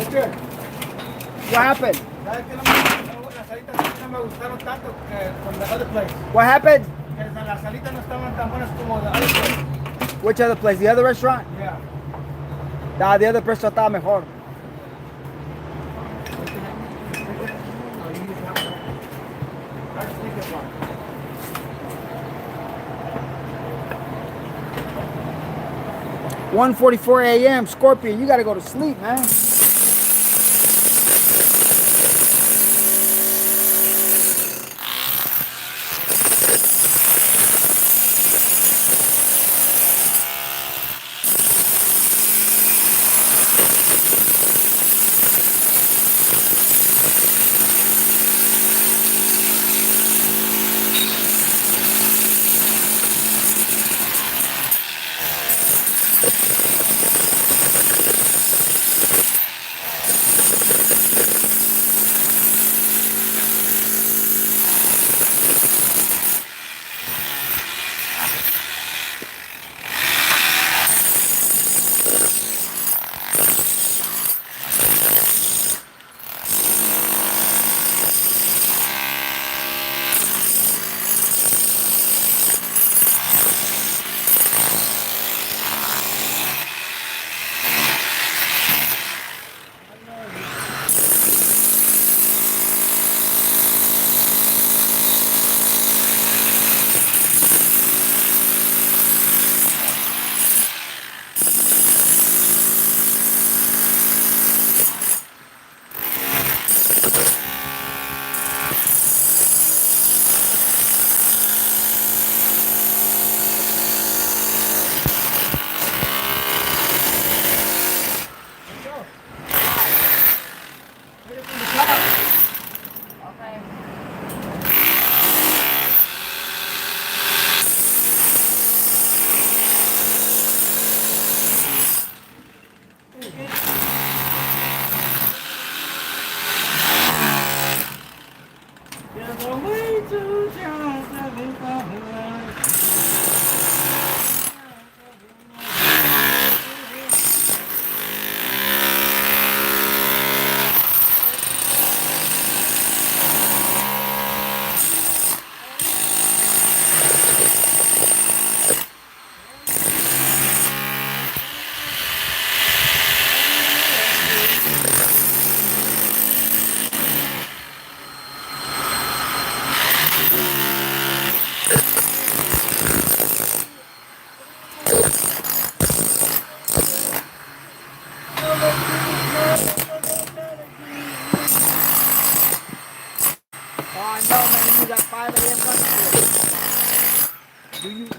Richer. What happened? ¿Sabes qué? Las alitas no me gustaron tanto que from the other place. What happened? Que las alitas no estaban tan buenas como the other place. Which other place? The other restaurant? Yeah. Nah, the other restaurant estaba mejor. I just think it's one. 1:44 a.m. Scorpion, you gotta go to sleep, man.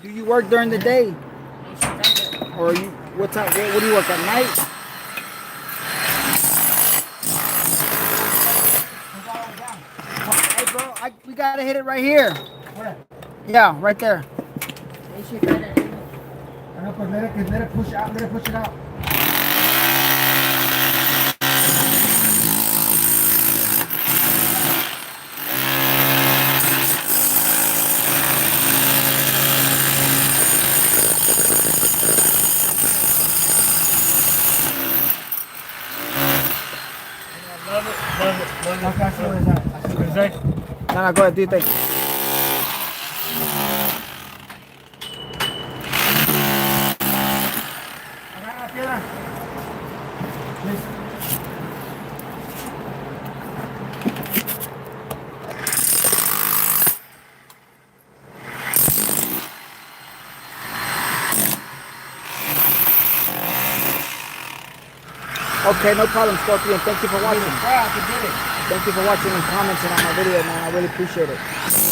Do you work during the day? Or you what time? What do you work at night? Hey bro, we gotta hit it right here. Where? Yeah, right there. I know, but let it push out. Let it push it out. Love it. Okay, I see what it's at. I see what it's at. No, go ahead, do you think? Agarra la piedra. Please. Okay, no problem, Scorpion. Thank you for watching. Wow, I did it. Thank you for watching and commenting on my video, man. I really appreciate it.